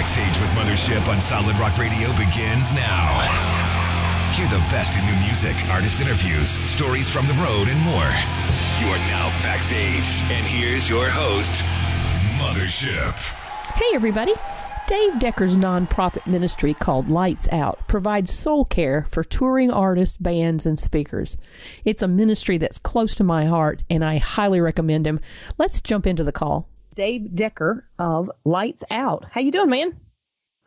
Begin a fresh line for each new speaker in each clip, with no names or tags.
Backstage with Mothership on Solid Rock Radio begins now. Hear the best in new music, artist interviews, stories from the road, and more. You are now backstage, and here's your host, Mothership.
Hey, everybody. Dave Decker's nonprofit ministry called LightsOut provides soul care for touring artists, bands, and speakers. It's a ministry that's close to my heart, and I highly recommend him. Let's jump into the call. Dave Decker of LightsOut. How you doing, man?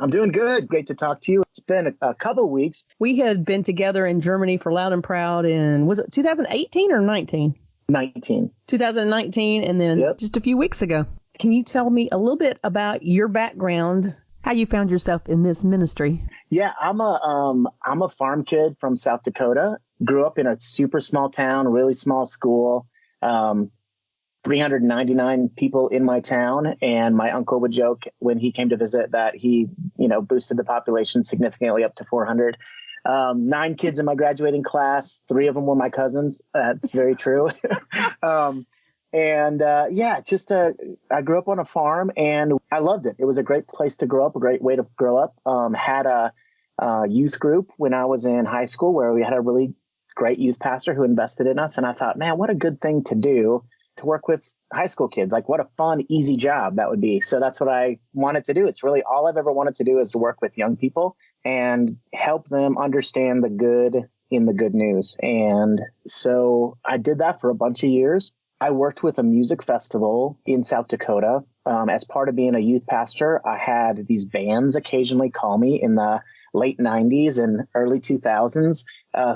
I'm doing good. Great to talk to you. It's been a couple of weeks.
We had been together in Germany for Loud and Proud in, was it 2018 or 19?
19.
2019, and then just a few weeks ago. Can you tell me a little bit about your background, how you found yourself in this ministry?
Yeah, I'm a farm kid from South Dakota. Grew up in a super small town, really small school. 399 people in my town, and my uncle would joke when he came to visit that he, boosted the population significantly up to 400. 9 kids in my graduating class. 3 of them were my cousins. That's very true. I grew up on a farm and I loved it. It was a great place to grow up, a great way to grow up. Had a youth group when I was in high school where we had a really great youth pastor who invested in us. And I thought, man, what a good thing to do to work with high school kids. Like what a fun, easy job that would be. So that's what I wanted to do. It's really all I've ever wanted to do is to work with young people and help them understand the good in the good news. And so I did that for a bunch of years. I worked with a music festival in South Dakota. As part of being a youth pastor, I had these bands occasionally call me in the late 90s and early 2000s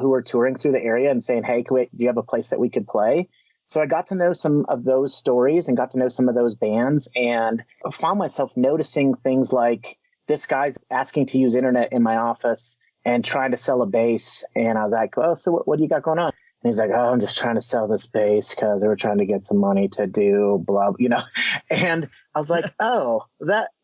who were touring through the area and saying, hey, do you have a place that we could play? So I got to know some of those stories and got to know some of those bands and found myself noticing things like this guy's asking to use internet in my office and trying to sell a bass. And I was like, oh, so what do you got going on? And he's like, oh, I'm just trying to sell this bass because they were trying to get some money to do blah, And I was like, oh,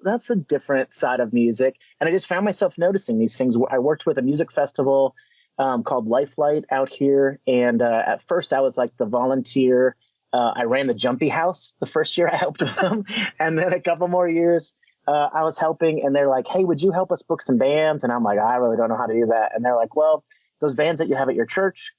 that's a different side of music. And I just found myself noticing these things. I worked with a music festival called Lifelight out here. And at first I was like the volunteer. I ran the Jumpy House the first year I helped with them. And then a couple more years I was helping and they're like, hey, would you help us book some bands? And I'm like, I really don't know how to do that. And they're like, well, those bands that you have at your church,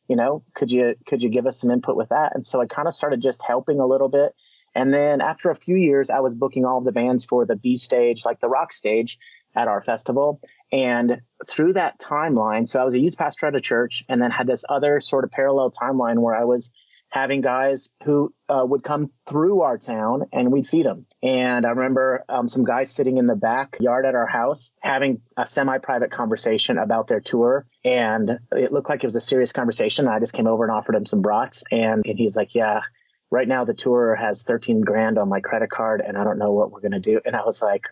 could you give us some input with that? And so I kind of started just helping a little bit. And then after a few years, I was booking all of the bands for the B stage, like the rock stage at our festival. And through that timeline, so I was a youth pastor at a church and then had this other sort of parallel timeline where I was having guys who would come through our town and we'd feed them. And I remember some guys sitting in the backyard at our house having a semi-private conversation about their tour. And it looked like it was a serious conversation. I just came over and offered him some brats. And he's like, yeah, right now the tour has $13,000 on my credit card and I don't know what we're going to do. And I was like,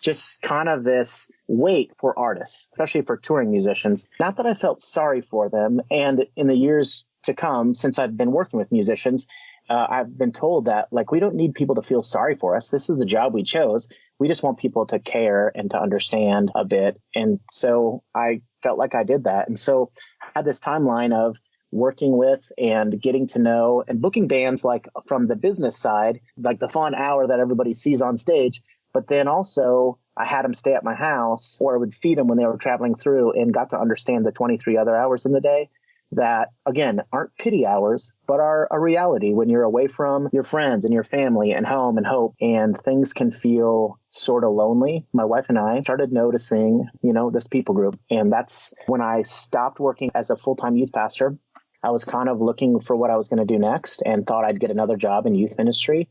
just kind of this weight for artists, especially for touring musicians. Not that I felt sorry for them. And in the years to come, since I've been working with musicians, I've been told that we don't need people to feel sorry for us. This is the job we chose. We just want people to care and to understand a bit. And so I felt like I did that. And so I had this timeline of working with and getting to know and booking bands from the business side, like the fun hour that everybody sees on stage. But then also I had them stay at my house or I would feed them when they were traveling through and got to understand the 23 other hours in the day that, again, aren't pity hours, but are a reality when you're away from your friends and your family and home and hope and things can feel sort of lonely. My wife and I started noticing, this people group. And that's when I stopped working as a full-time youth pastor. I was kind of looking for what I was going to do next and thought I'd get another job in youth ministry.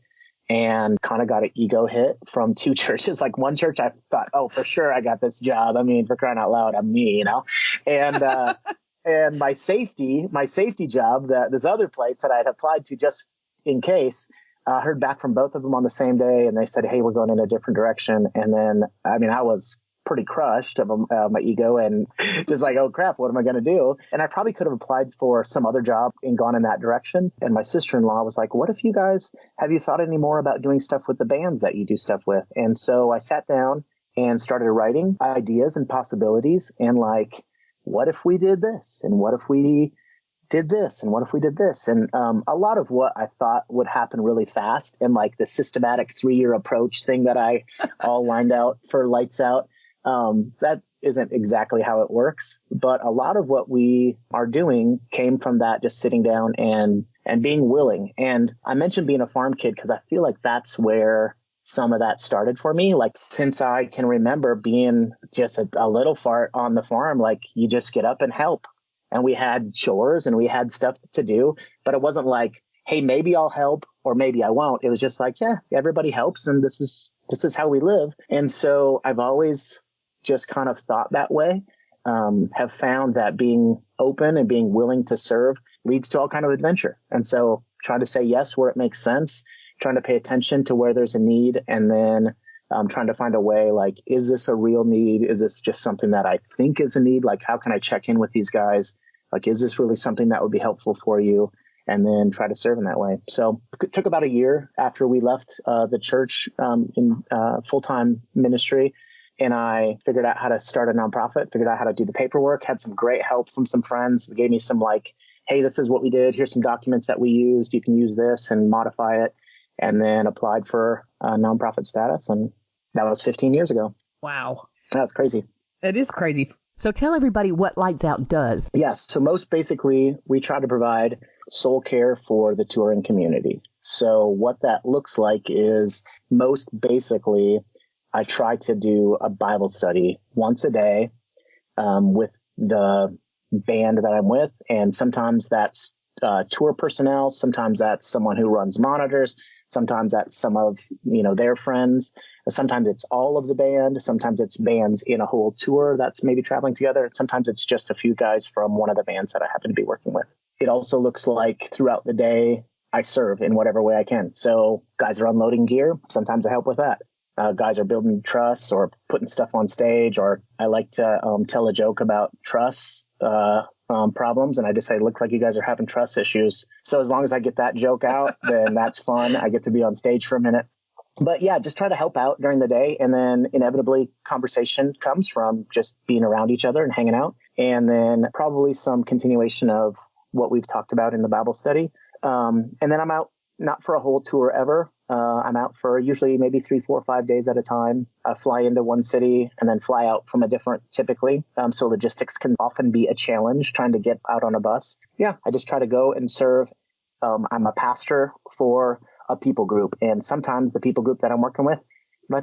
And kind of got an ego hit from 2 churches. Like one church, I thought, oh, for sure, I got this job. I mean, for crying out loud, I'm me, And and my safety job, this other place that I had applied to just in case, heard back from both of them on the same day, and they said, hey, we're going in a different direction. And then, I was pretty crushed of my ego and just like, oh crap, what am I going to do? And I probably could have applied for some other job and gone in that direction. And my sister-in-law was like, what if have you thought any more about doing stuff with the bands that you do stuff with? And so I sat down and started writing ideas and possibilities and what if we did this? And what if we did this? And what if we did this? And a lot of what I thought would happen really fast and like the systematic 3-year approach thing that I all lined out for Lights Out, that isn't exactly how it works. But a lot of what we are doing came from that, just sitting down and being willing. And I mentioned being a farm kid because I feel like that's where some of that started for me. Like since I can remember being just a little fart on the farm, like you just get up and help. And we had chores and we had stuff to do, but it wasn't like, hey, maybe I'll help or maybe I won't. It was just like, yeah, everybody helps and this is how we live. And so I've always just kind of thought that way, have found that being open and being willing to serve leads to all kind of adventure. And so trying to say yes where it makes sense, trying to pay attention to where there's a need, and then trying to find a way, like, is this a real need? Is this just something that I think is a need? Like, how can I check in with these guys? Like, is this really something that would be helpful for you? And then try to serve in that way. So it took about a year after we left the church in full-time ministry. And I figured out how to start a nonprofit, figured out how to do the paperwork, had some great help from some friends. They gave me some like, hey, this is what we did. Here's some documents that we used. You can use this and modify it. And then applied for nonprofit status. And that was 15 years ago.
Wow.
That's crazy.
It is crazy. So tell everybody what Lights Out does.
Yes. So most basically, we try to provide soul care for the touring community. So what that looks like is most basically, I try to do a Bible study once a day with the band that I'm with. And sometimes that's tour personnel. Sometimes that's someone who runs monitors. Sometimes that's some of, their friends. Sometimes it's all of the band. Sometimes it's bands in a whole tour that's maybe traveling together. Sometimes it's just a few guys from one of the bands that I happen to be working with. It also looks like throughout the day, I serve in whatever way I can. So guys are unloading gear. Sometimes I help with that. Guys are building truss or putting stuff on stage, or I like to tell a joke about truss problems. And I just say, look like you guys are having truss issues. So as long as I get that joke out, then that's fun. I get to be on stage for a minute. But yeah, just try to help out during the day. And then inevitably conversation comes from just being around each other and hanging out. And then probably some continuation of what we've talked about in the Bible study. And then I'm out, not for a whole tour ever. I'm out for usually maybe 3, 4, 5 days at a time. I fly into one city and then fly out from a different typically. So logistics can often be a challenge trying to get out on a bus. Yeah, I just try to go and serve. I'm a pastor for a people group, and sometimes the people group that I'm working with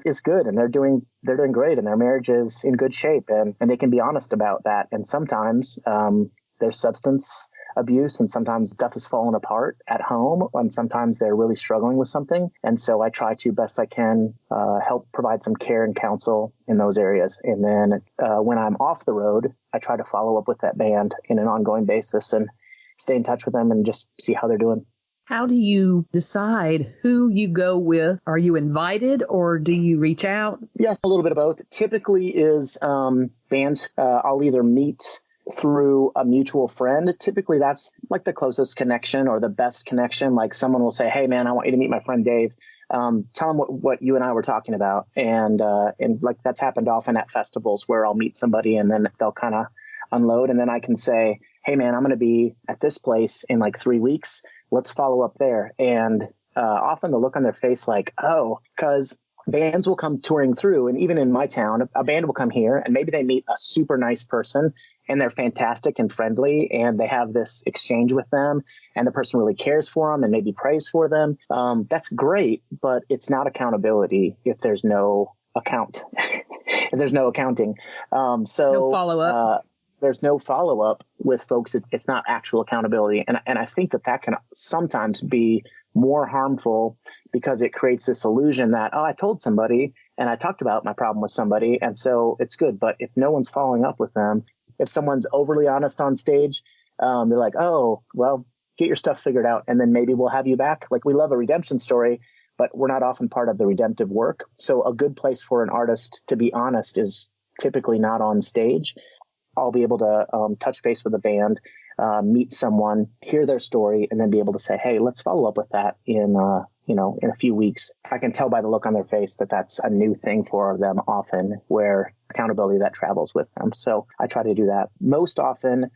is good and they're doing great and their marriage is in good shape and they can be honest about that. And sometimes there's substance abuse and sometimes stuff has fallen apart at home and sometimes they're really struggling with something. And so I try to best I can help provide some care and counsel in those areas. And then when I'm off the road, I try to follow up with that band in an ongoing basis and stay in touch with them and just see how they're doing.
How do you decide who you go with? Are you invited or do you reach out?
Yeah, a little bit of both. Typically is bands I'll either meet through a mutual friend. Typically that's like the closest connection or the best connection. Like someone will say, hey man, I want you to meet my friend Dave. Tell him what you and I were talking about. And like that's happened often at festivals where I'll meet somebody and then they'll kind of unload. And then I can say, hey man, I'm going to be at this place in like 3 weeks. Let's follow up there. And often the look on their face like, oh, because bands will come touring through. And even in my town, a band will come here and maybe they meet a super nice person and they're fantastic and friendly and they have this exchange with them and the person really cares for them and maybe prays for them. That's great, but it's not accountability if there's no account, if there's no accounting. No
follow up.
There's no follow up with folks. It's not actual accountability. And I think that can sometimes be more harmful because it creates this illusion that, oh, I told somebody and I talked about my problem with somebody. And so it's good. But if no one's following up with them, if someone's overly honest on stage, they're like, oh, well, get your stuff figured out. And then maybe we'll have you back. Like we love a redemption story, but we're not often part of the redemptive work. So a good place for an artist to be honest is typically not on stage. I'll be able to touch base with a band, meet someone, hear their story, and then be able to say, hey, let's follow up with that in a few weeks. I can tell by the look on their face that that's a new thing for them often, where accountability that travels with them. So I try to do that. Most often,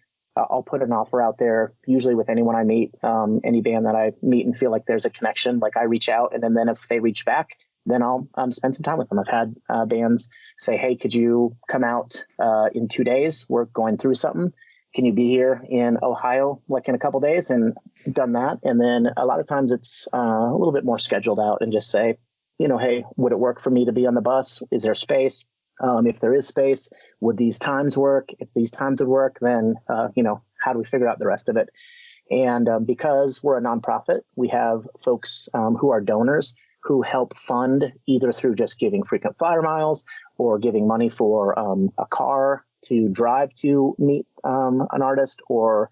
I'll put an offer out there, usually with anyone I meet, any band that I meet and feel like there's a connection. Like I reach out, and then if they reach back, then I'll spend some time with them. I've had bands say, hey, could you come out in 2 days? We're going through something. Can you be here in Ohio, like in a couple days? And done that. And then a lot of times it's a little bit more scheduled out and just say, hey, would it work for me to be on the bus? Is there space? If there is space, would these times work? If these times would work, then, how do we figure out the rest of it? And because we're a nonprofit, we have folks who are donors who help fund either through just giving frequent flyer miles or giving money for a car to drive to meet an artist, or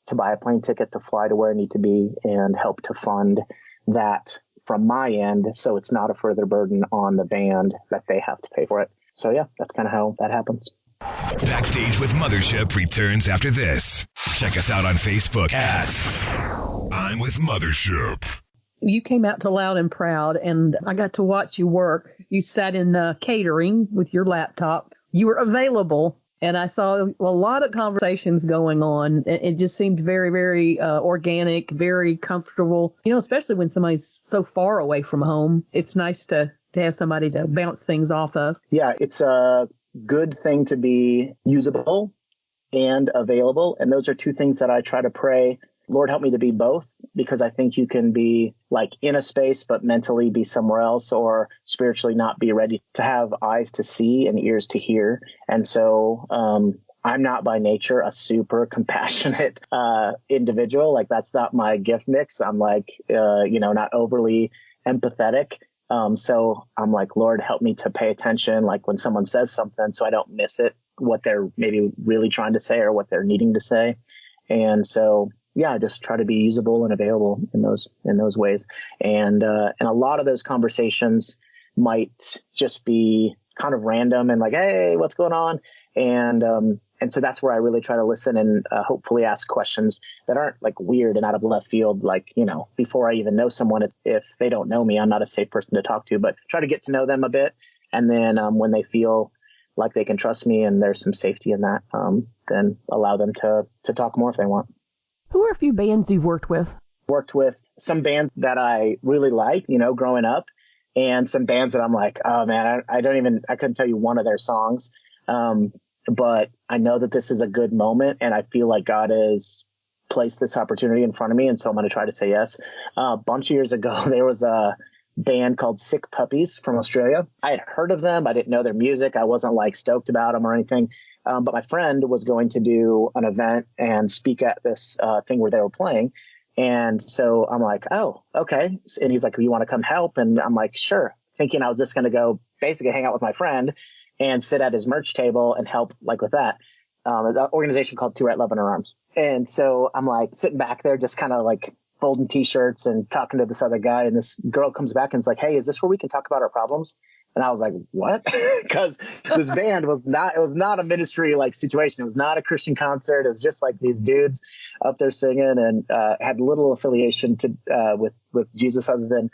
to buy a plane ticket to fly to where I need to be, and help to fund that from my end, so it's not a further burden on the band that they have to pay for it. So yeah, that's kind of how that happens.
Backstage with Mothership returns after this. Check us out on Facebook at I'm with Mothership.
You came out to Loud and Proud, and I got to watch you work. You sat in catering with your laptop. You were available, and I saw a lot of conversations going on. It just seemed very, very organic, very comfortable, especially when somebody's so far away from home. It's nice to have somebody to bounce things off of.
Yeah, it's a good thing to be usable and available. And those are two things that I try to pray, Lord, help me to be both, because I think you can be like in a space, but mentally be somewhere else, or spiritually not be ready to have eyes to see and ears to hear. And so I'm not by nature a super compassionate individual. Like that's not my gift mix. I'm like, not overly empathetic. So I'm like, Lord, help me to pay attention, like when someone says something, so I don't miss it, what they're maybe really trying to say or what they're needing to say. And so, yeah, I just try to be usable and available in those ways. And a lot of those conversations might just be kind of random and like, hey, what's going on? And so that's where I really try to listen and hopefully ask questions that aren't like weird and out of left field. Like, before I even know someone, if they don't know me, I'm not a safe person to talk to, but try to get to know them a bit. And then when they feel like they can trust me and there's some safety in that, then allow them to talk more if they want.
Who are a few bands you've worked with?
Worked with some bands that I really like, growing up, and some bands that I'm like, oh man, I couldn't tell you one of their songs. But I know that this is a good moment, and I feel like God has placed this opportunity in front of me, and so I'm going to try to say yes. A bunch of years ago, there was a band called Sick Puppies from Australia. I had heard of them. I didn't know their music. I wasn't like stoked about them or anything. But my friend was going to do an event and speak at this thing where they were playing. And so I'm like, oh, okay. And he's like, you want to come help? And I'm like, sure. Thinking I was just going to go basically hang out with my friend and sit at his merch table and help like with that. There's an organization called To Write Love in Our Arms. And so I'm like sitting back there, just kind of like folding t-shirts and talking to this other guy. And this girl comes back and is like, hey, is this where we can talk about our problems? And I was like, what? Because this band it was not a ministry like situation. It was not a Christian concert. It was just like these dudes up there singing, and had little affiliation to with Jesus other than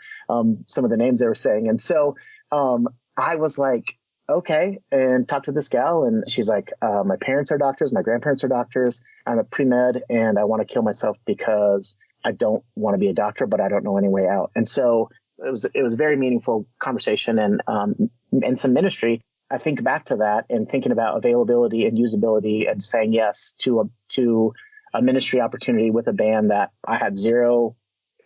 some of the names they were saying. And so I was like, okay, and talked to this gal, and she's like, my parents are doctors, my grandparents are doctors. I'm a pre-med, and I want to kill myself because I don't want to be a doctor, but I don't know any way out. And so it was a very meaningful conversation and some ministry. I think back to that and thinking about availability and usability and saying yes to a ministry opportunity with a band that I had zero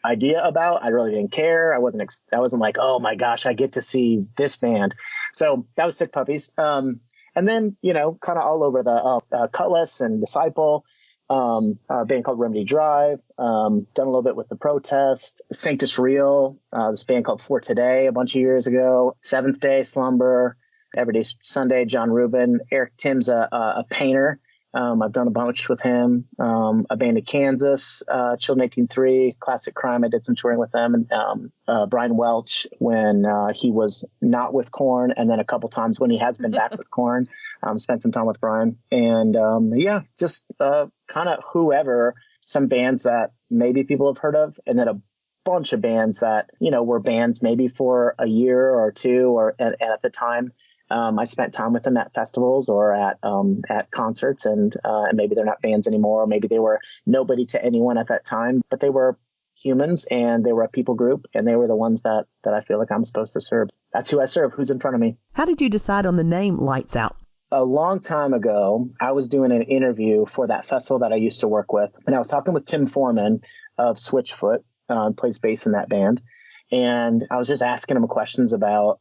idea about. I really didn't care. I wasn't like, oh my gosh, I get to see this band. So that was Sick Puppies. And then, kind of all over the Cutlass and Disciple, a band called Remedy Drive, done a little bit with The Protest, Sanctus Real, this band called For Today a bunch of years ago, Seventh Day Slumber, Everyday Sunday, John Rubin, Eric Tim's a painter. I've done a bunch with him, a band in Kansas, Children 18-3, Classic Crime. I did some touring with them, and Brian Welch when he was not with Korn, and then a couple times when he has been back with Korn. Spent some time with Brian, and just kind of whoever, some bands that maybe people have heard of, and then a bunch of bands that were bands maybe for a year or two, or at the time I spent time with them at festivals or at concerts, and maybe they're not bands anymore, or maybe they were nobody to anyone at that time, but they were humans and they were a people group, and they were the ones that I feel like I'm supposed to serve. That's who I serve, who's in front of me.
How did you decide on the name Lights Out?
A long time ago, I was doing an interview for that festival that I used to work with, and I was talking with Tim Foreman of Switchfoot, plays bass in that band. And I was just asking them questions about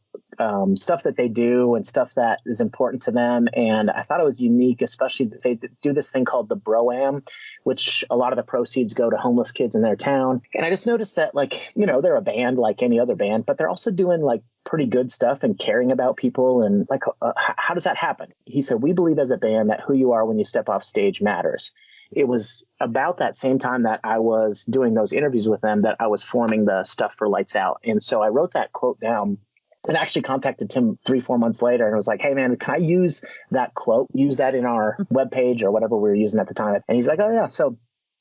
stuff that they do and stuff that is important to them. And I thought it was unique, especially that they do this thing called the Bro-Am, which a lot of the proceeds go to homeless kids in their town. And I just noticed that, like, you know, they're a band like any other band, but they're also doing like pretty good stuff and caring about people. And like, how does that happen? He said, we believe as a band that who you are when you step off stage matters. It was about that same time that I was doing those interviews with them that I was forming the stuff for Lights Out. And so I wrote that quote down and actually contacted Tim 3-4 months later and was like, hey, man, can I use that quote, use that in our webpage or whatever we were using at the time? And he's like, oh, yeah. So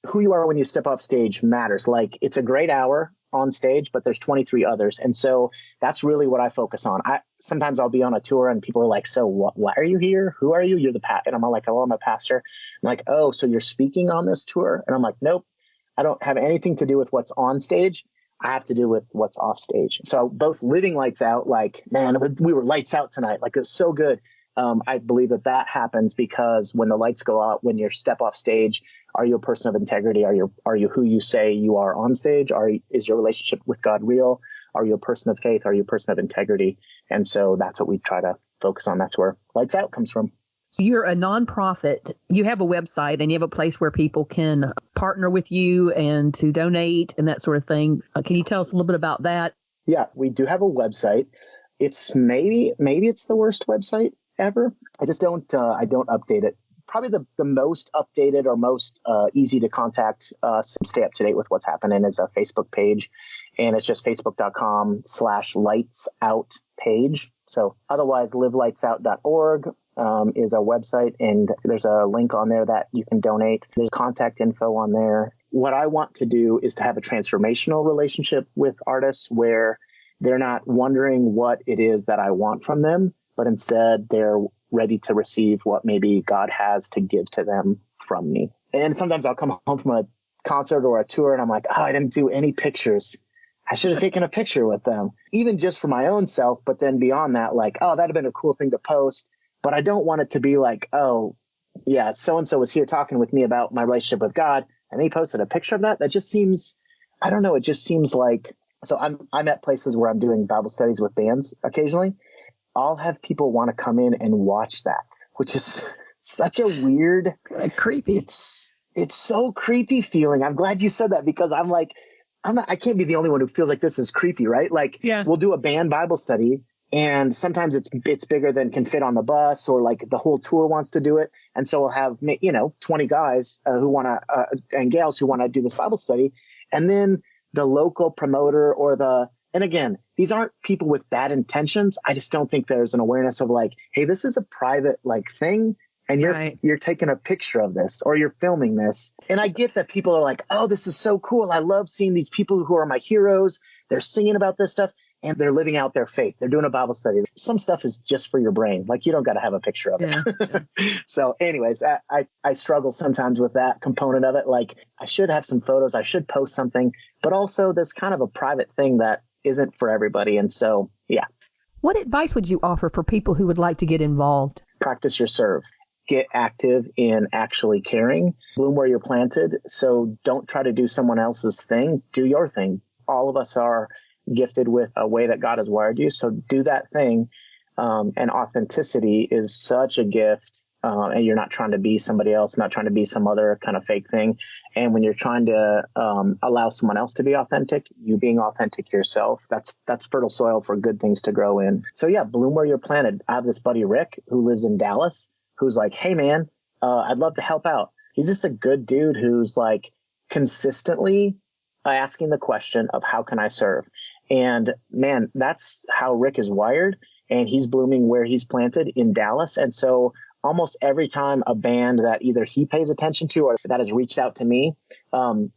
who you are when you step off stage matters. Like, it's a great hour on stage, but there's 23 others. And so that's really what I focus on. Sometimes I'll be on a tour and people are like, so why are you here? Who are you? You're the pastor. And I'm like, oh, I'm a pastor. I'm like, oh, so you're speaking on this tour? And I'm like, nope, I don't have anything to do with what's on stage. I have to do with what's off stage. So both living Lights Out, like, man, we were lights out tonight. Like, it was so good. I believe that happens because when the lights go out, when you step off stage, are you a person of integrity? Are you who you say you are on stage? Is your relationship with God real? Are you a person of faith? Are you a person of integrity? And so that's what we try to focus on. That's where Lights Out comes from.
You're a nonprofit. You have a website and you have a place where people can partner with you and to donate and that sort of thing. Can you tell us a little bit about that?
Yeah, we do have a website. It's maybe it's the worst website ever. I just don't update it. Probably the most updated or most easy to contact, stay up to date with what's happening is a Facebook page, and it's just facebook.com/lightsout page. So otherwise, livelightsout.org is our website, and there's a link on there that you can donate. There's contact info on there. What I want to do is to have a transformational relationship with artists where they're not wondering what it is that I want from them, but instead they're ready to receive what maybe God has to give to them from me. And sometimes I'll come home from a concert or a tour and I'm like, oh, I didn't do any pictures. I should have taken a picture with them, even just for my own self. But then beyond that, like, oh, that'd have been a cool thing to post. But I don't want it to be like, oh, yeah, so-and-so was here talking with me about my relationship with God, and he posted a picture of that. That just seems, I don't know, it just seems like, so I'm at places where I'm doing Bible studies with bands occasionally. I'll have people want to come in and watch that, which is such a weird,
creepy.
It's so creepy feeling. I'm glad you said that because I'm like, I can't be the only one who feels like this is creepy, right? Like, yeah. We'll do a band Bible study, and sometimes it's bigger than can fit on the bus, or like the whole tour wants to do it. And so we'll have, 20 guys who want to, and gals who want to do this Bible study. And then the local promoter and again, these aren't people with bad intentions. I just don't think there's an awareness of like, hey, this is a private like thing. And you're taking a picture of this or you're filming this. And I get that people are like, oh, this is so cool. I love seeing these people who are my heroes. They're singing about this stuff and they're living out their faith. They're doing a Bible study. Some stuff is just for your brain. Like, you don't got to have a picture of it. Yeah. So anyways, I struggle sometimes with that component of it. Like, I should have some photos. I should post something, but also there's kind of a private thing that isn't for everybody. And so, yeah.
What advice would you offer for people who would like to get involved?
Practice your serve. Get active in actually caring. Bloom where you're planted. So don't try to do someone else's thing. Do your thing. All of us are gifted with a way that God has wired you. So do that thing. And authenticity is such a gift. And you're not trying to be somebody else, not trying to be some other kind of fake thing. And when you're trying to allow someone else to be authentic, you being authentic yourself, that's fertile soil for good things to grow in. So yeah, bloom where you're planted. I have this buddy, Rick, who lives in Dallas, who's like, hey man, I'd love to help out. He's just a good dude who's like consistently asking the question of how can I serve? And man, that's how Rick is wired. And he's blooming where he's planted in Dallas. And so almost every time a band that either he pays attention to or that has reached out to me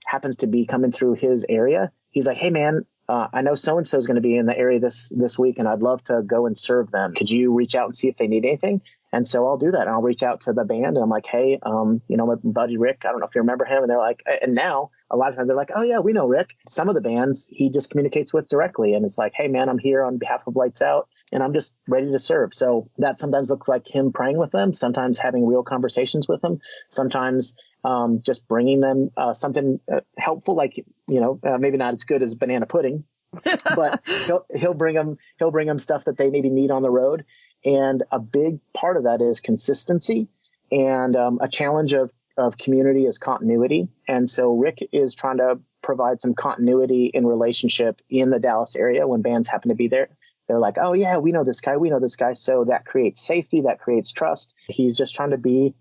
happens to be coming through his area, he's like, hey man, I know so-and-so is going to be in the area this week, and I'd love to go and serve them. Could you reach out and see if they need anything? And so I'll do that. And I'll reach out to the band, and I'm like, hey, my buddy Rick, I don't know if you remember him. And they're like, and now a lot of times they're like, oh yeah, we know Rick. Some of the bands he just communicates with directly, and it's like, hey man, I'm here on behalf of Lights Out, and I'm just ready to serve. So that sometimes looks like him praying with them, sometimes having real conversations with them, sometimes just bringing them something helpful, like, maybe not as good as banana pudding, but he'll bring them stuff that they maybe need on the road. And a big part of that is consistency, and a challenge of community is continuity. And so Rick is trying to provide some continuity in relationship in the Dallas area when bands happen to be there. They're like, oh yeah, we know this guy. So that creates safety, that creates trust. He's just trying to be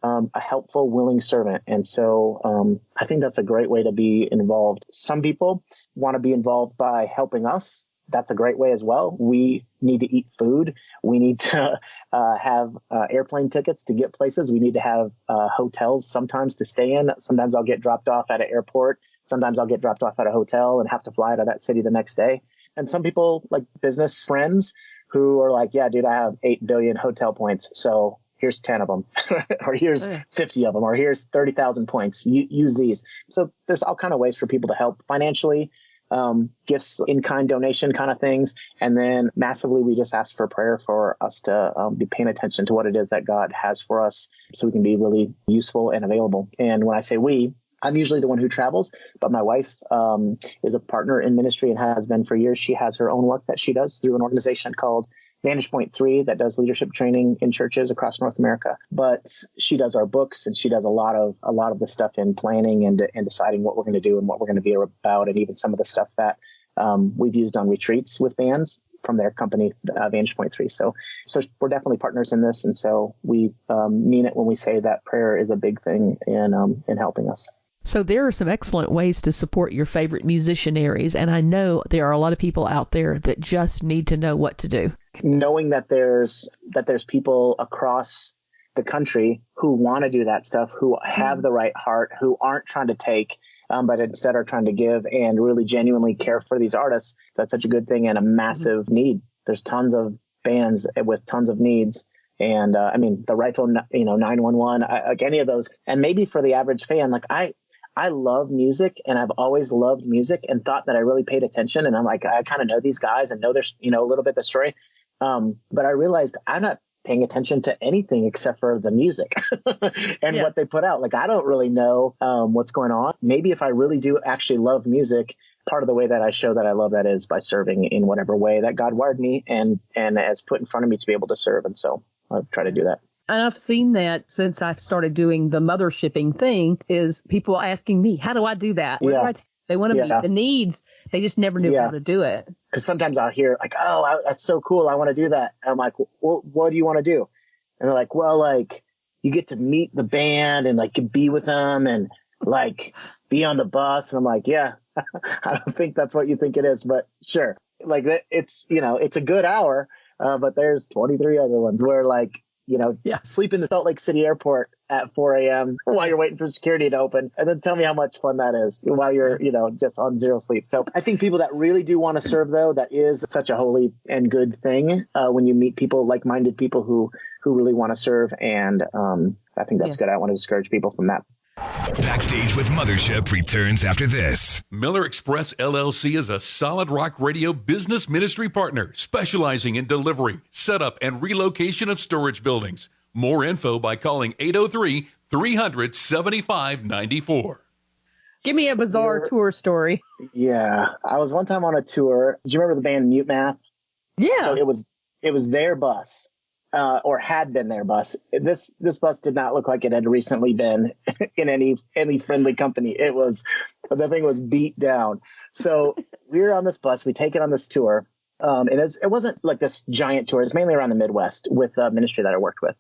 a helpful, willing servant. And so I think that's a great way to be involved. Some people want to be involved by helping us. That's a great way as well. We need to eat food. We need to have airplane tickets to get places. We need to have hotels sometimes to stay in. Sometimes I'll get dropped off at an airport. Sometimes I'll get dropped off at a hotel and have to fly to that city the next day. And some people, like business friends, who are like, yeah, dude, I have 8 billion hotel points. So here's 10 of them, or here's 50 of them, or here's 30,000 points. Use these. So there's all kind of ways for people to help financially. Gifts, in-kind donation kind of things. And then massively, we just ask for prayer for us to be paying attention to what it is that God has for us so we can be really useful and available. And when I say we, I'm usually the one who travels, but my wife is a partner in ministry and has been for years. She has her own work that she does through an organization called Vantage Point 3 that does leadership training in churches across North America. But she does our books, and she does a lot of the stuff in planning and deciding what we're going to do and what we're going to be about, and even some of the stuff that we've used on retreats with bands from their company, Vantage Point 3. So we're definitely partners in this, and so we mean it when we say that prayer is a big thing in helping us.
So there are some excellent ways to support your favorite musicianaries, and I know there are a lot of people out there that just need to know what to do.
Knowing that there's people across the country who want to do that stuff, who have the right heart, who aren't trying to take, but instead are trying to give and really genuinely care for these artists, that's such a good thing and a massive need. There's tons of bands with tons of needs. And the Rifle, 911, like any of those. And maybe for the average fan, like I love music, and I've always loved music and thought that I really paid attention. And I'm like, I kind of know these guys and know there's, a little bit of the story. But I realized I'm not paying attention to anything except for the music and what they put out. Like, I don't really know what's going on. Maybe if I really do actually love music, part of the way that I show that I love that is by serving in whatever way that God wired me and has put in front of me to be able to serve. And so I try to do that.
And I've seen that since I've started doing the Mothershipping thing, is people asking me, how do I do that? Where do they want to meet the needs. They just never knew how to do it.
Because sometimes I'll hear like, oh, that's so cool. I want to do that. And I'm like, well, what do you want to do? And they're like, well, like you get to meet the band and like be with them and like be on the bus. And I'm like, yeah, I don't think that's what you think it is, but sure. Like it's, it's a good hour, but there's 23 other ones where like, sleep in the Salt Lake City airport at 4 a.m. while you're waiting for security to open. And then tell me how much fun that is while you're, just on zero sleep. So I think people that really do want to serve, though, that is such a holy and good thing when you meet people, like-minded people who really want to serve. And I think that's good. I don't want to discourage people from that.
Backstage with Mothership returns after this.
Miller Express LLC is a Solid Rock Radio business ministry partner specializing in delivery, setup, and relocation of storage buildings. More info by calling 803-300-7594.
Give me a bizarre tour story.
Yeah. I was one time on a tour. Do you remember the band Mute Math? Yeah. So it was their bus. Or had been their bus. This bus did not look like it had recently been in any friendly company. The thing was beat down. So we were on this bus. We take it on this tour. And it wasn't like this giant tour. It's mainly around the Midwest with a ministry that I worked with.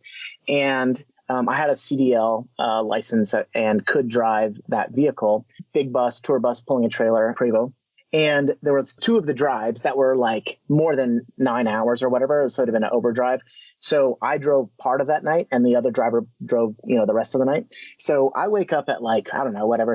And I had a CDL license and could drive that vehicle. Big bus, tour bus, pulling a trailer, Prevost. And there was 2 of the drives that were like more than 9 hours or whatever. It was sort of an overdrive. So I drove part of that night and the other driver drove, the rest of the night. So I wake up at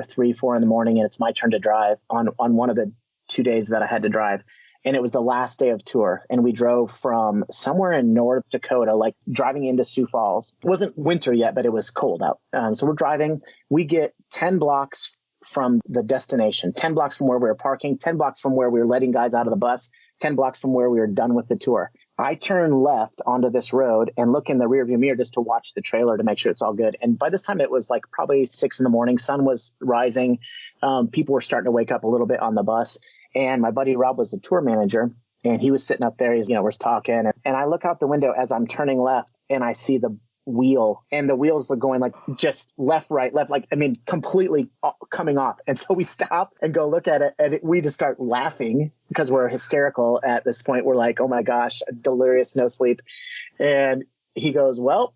3, 4 in the morning and it's my turn to drive on one of the 2 days that I had to drive. And it was the last day of tour. And we drove from somewhere in North Dakota, like driving into Sioux Falls. It wasn't winter yet, but it was cold out. So we're driving. We get 10 blocks from the destination, 10 blocks from where we were parking, 10 blocks from where we were letting guys out of the bus, 10 blocks from where we were done with the tour. I turn left onto this road and look in the rearview mirror just to watch the trailer to make sure it's all good. And by this time, it was like probably 6 a.m. Sun was rising. People were starting to wake up a little bit on the bus. And my buddy Rob was the tour manager, and he was sitting up there. He's, we're talking. And I look out the window as I'm turning left, and I see the wheel, and the wheels are going like just left, right, left, like, completely coming off. And so we stop and go look at it, and we just start laughing because we're hysterical at this point. We're like, oh my gosh, delirious, no sleep. And he goes, well,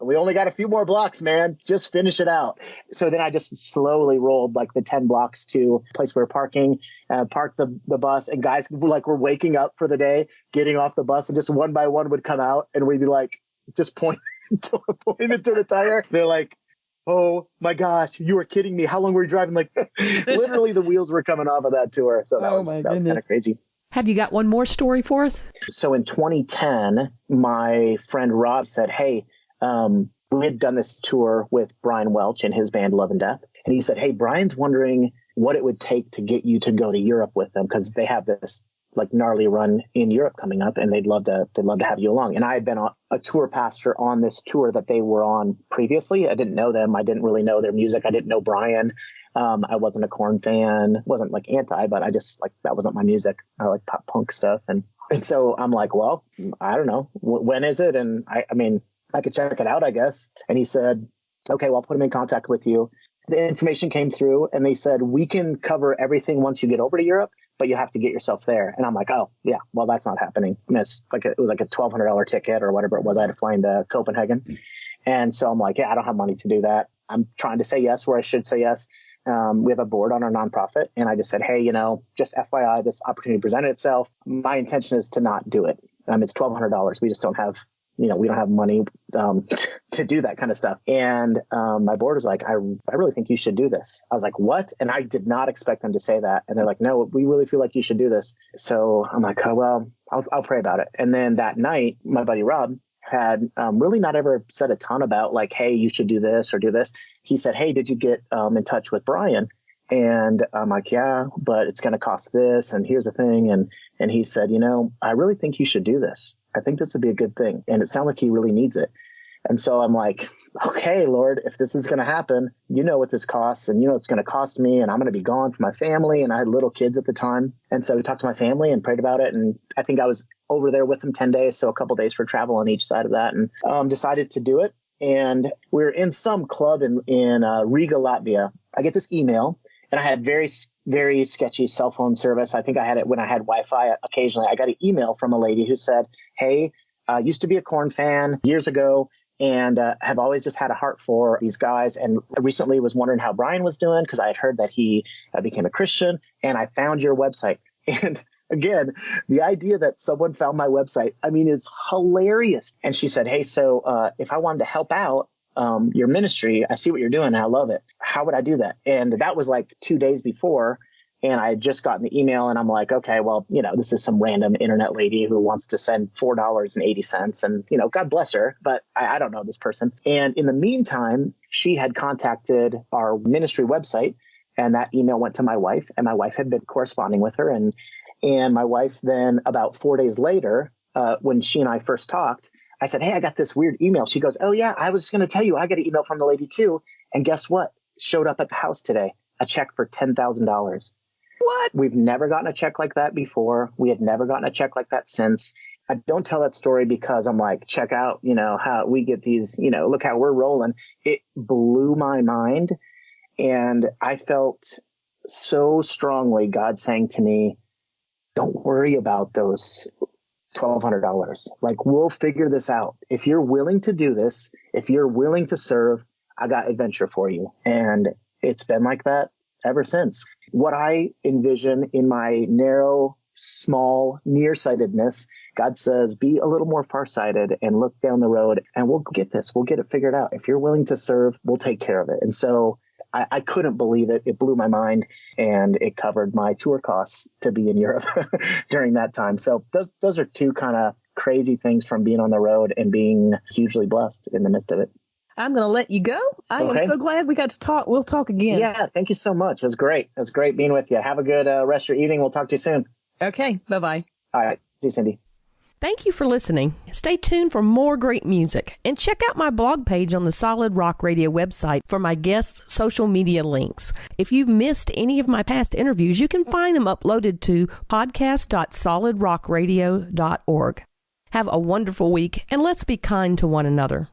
we only got a few more blocks, man. Just finish it out. So then I just slowly rolled like the 10 blocks to a place we were parking, parked the bus, and guys were waking up for the day, getting off the bus, and just one by one would come out, and we'd be like, just pointed to the tire. They're like, oh my gosh, you were kidding me. How long were you driving? Like literally the wheels were coming off of that tour. So that was kind of crazy.
Have you got one more story for us?
So in 2010, my friend Rob said, hey, we had done this tour with Brian Welch and his band Love and Death. And he said, hey, Brian's wondering what it would take to get you to go to Europe with them, because they have this like gnarly run in Europe coming up, and they'd love to have you along. And I had been a tour pastor on this tour that they were on previously. I didn't know them. I didn't really know their music. I didn't know Brian. I wasn't a Korn fan, wasn't like anti, but I just like, that wasn't my music. I like pop punk stuff. And so I'm like, well, I don't know. When is it? And I could check it out, I guess. And he said, okay, well, I'll put him in contact with you. The information came through, and they said, we can cover everything once you get over to Europe, but you have to get yourself there. And I'm like, oh yeah, well, that's not happening. And it was like a $1,200 ticket or whatever it was. I had to fly into Copenhagen. And so I'm like, yeah, I don't have money to do that. I'm trying to say yes where I should say yes. We have a board on our nonprofit, and I just said, hey, just FYI, this opportunity presented itself. My intention is to not do it. It's $1,200. We just don't have, we don't have money to do that kind of stuff. And my board was like, I really think you should do this. I was like, what? And I did not expect them to say that. And they're like, no, we really feel like you should do this. So I'm like, oh, well, I'll pray about it. And then that night, my buddy Rob had really not ever said a ton about like, hey, you should do this or do this. He said, hey, did you get in touch with Brian? And I'm like, yeah, but it's going to cost this. And here's the thing. And he said, I really think you should do this. I think this would be a good thing. And it sounds like he really needs it. And so I'm like, okay, Lord, if this is going to happen, you know what this costs, and it's going to cost me, and I'm going to be gone from my family. And I had little kids at the time. And so we talked to my family and prayed about it. And I think I was over there with them 10 days. So a couple days for travel on each side of that, and decided to do it. And we were in some club in Riga, Latvia. I get this email, and I had very, very sketchy cell phone service. I think I had it when I had Wi-Fi occasionally. I got an email from a lady who said, hey, used to be a Korn fan years ago, and have always just had a heart for these guys. And recently was wondering how Brian was doing, because I had heard that he became a Christian, and I found your website. And again, the idea that someone found my website, is hilarious. And she said, hey, so if I wanted to help out your ministry, I see what you're doing, and I love it. How would I do that? And that was like 2 days before. And I had just gotten the email, and I'm like, okay, well, this is some random internet lady who wants to send $4.80. And, God bless her, but I don't know this person. And in the meantime, she had contacted our ministry website, and that email went to my wife, and my wife had been corresponding with her. And my wife then, about 4 days later, when she and I first talked, I said, hey, I got this weird email. She goes, oh yeah, I was going to tell you, I got an email from the lady too. And guess what? Showed up at the house today, a check for $10,000.
What?
We've never gotten a check like that before. We had never gotten a check like that since. I don't tell that story because I'm like, check out, how we get these, look how we're rolling. It blew my mind. And I felt so strongly God saying to me, don't worry about those $1,200. Like, we'll figure this out. If you're willing to do this, if you're willing to serve, I got adventure for you. And it's been like that ever since. What I envision in my narrow, small, nearsightedness, God says, be a little more farsighted and look down the road, and we'll get this. We'll get it figured out. If you're willing to serve, we'll take care of it. And so I couldn't believe it. It blew my mind, and it covered my tour costs to be in Europe during that time. So those are two kind of crazy things from being on the road and being hugely blessed in the midst of it.
I'm going to let you go. I am so glad we got to talk. We'll talk again.
Yeah, thank you so much. It was great. It was great being with you. Have a good rest of your evening. We'll talk to you soon.
Okay, bye-bye.
All right. See you, Cindy.
Thank you for listening. Stay tuned for more great music and check out my blog page on the Solid Rock Radio website for my guests' social media links. If you've missed any of my past interviews, you can find them uploaded to podcast.solidrockradio.org. Have a wonderful week, and let's be kind to one another.